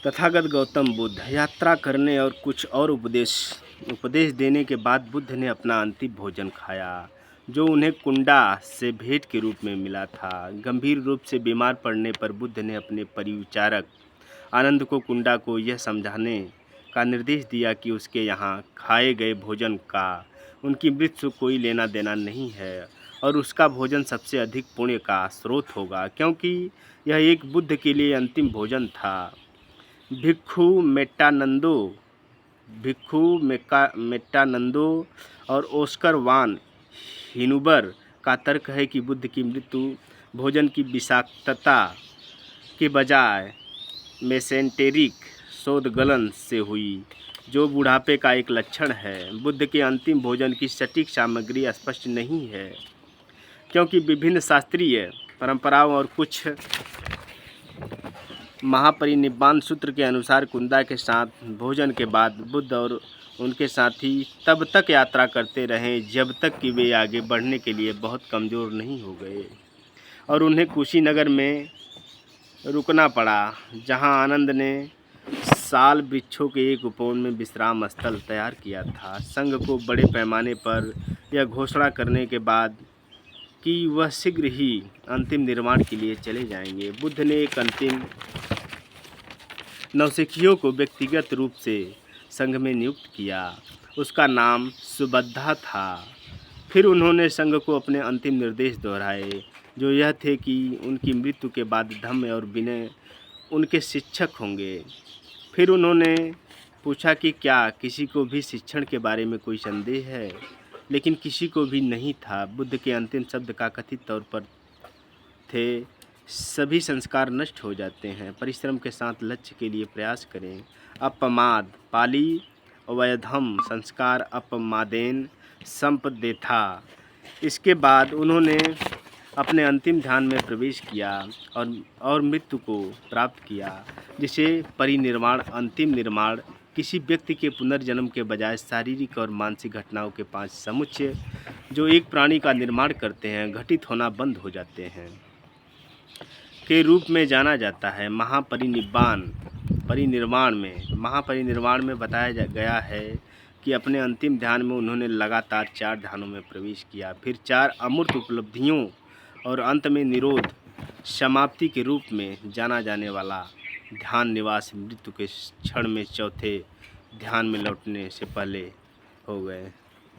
तथागत गौतम बुद्ध यात्रा करने और कुछ और उपदेश देने के बाद बुद्ध ने अपना अंतिम भोजन खाया, जो उन्हें कुंडा से भेंट के रूप में मिला था। गंभीर रूप से बीमार पड़ने पर बुद्ध ने अपने परिचारक आनंद को कुंडा को यह समझाने का निर्देश दिया कि उसके यहाँ खाए गए भोजन का उनकी मृत्यु से कोई लेना देना नहीं है और उसका भोजन सबसे अधिक पुण्य का स्रोत होगा, क्योंकि यह एक बुद्ध के लिए अंतिम भोजन था। भिक्खु मेट्टानंदो और ओस्कर वान हिनुबर का तर्क है कि बुद्ध की मृत्यु भोजन की विषाक्तता के बजाय मेसेंटेरिक शोधगलन से हुई, जो बुढ़ापे का एक लक्षण है। बुद्ध के अंतिम भोजन की सटीक सामग्री स्पष्ट नहीं है, क्योंकि विभिन्न शास्त्रीय परंपराओं और कुछ महापरिनिब्बाण सूत्र के अनुसार कुंडा के साथ भोजन के बाद बुद्ध और उनके साथी तब तक यात्रा करते रहे जब तक कि वे आगे बढ़ने के लिए बहुत कमज़ोर नहीं हो गए और उन्हें कुशीनगर में रुकना पड़ा, जहां आनंद ने साल वृक्षों के एक उपवन में विश्राम स्थल तैयार किया था। संघ को बड़े पैमाने पर यह घोषणा करने के बाद कि वह शीघ्र ही अंतिम निर्माण के लिए चले जाएंगे, बुद्ध ने एक अंतिम नवसिखियों को व्यक्तिगत रूप से संघ में नियुक्त किया। उसका नाम सुबद्धा था। फिर उन्होंने संघ को अपने अंतिम निर्देश दोहराए, जो यह थे कि उनकी मृत्यु के बाद धम्म और विनय उनके शिक्षक होंगे। फिर उन्होंने पूछा कि क्या किसी को भी शिक्षण के बारे में कोई संदेह है, लेकिन किसी को भी नहीं था। बुद्ध के अंतिम शब्द का कथित तौर पर थे, सभी संस्कार नष्ट हो जाते हैं, परिश्रम के साथ लक्ष्य के लिए प्रयास करें। अपमाद पाली वैधम संस्कार अपमादेन संपदेथा। इसके बाद उन्होंने अपने अंतिम ध्यान में प्रवेश किया और मृत्यु को प्राप्त किया, जिसे परिनिर्वाण अंतिम निर्माण किसी व्यक्ति के पुनर्जन्म के बजाय शारीरिक और मानसिक घटनाओं के 5 समुच्चय जो एक प्राणी का निर्माण करते हैं घटित होना बंद हो जाते हैं के रूप में जाना जाता है। महापरिनिर्वाण में बताया गया है कि अपने अंतिम ध्यान में उन्होंने लगातार 4 ध्यानों में प्रवेश किया, फिर 4 अमूर्त उपलब्धियों और अंत में निरोध समाप्ति के रूप में जाना जाने वाला ध्यान निवास मृत्यु के क्षण में चौथे ध्यान में लौटने से पहले हो गए।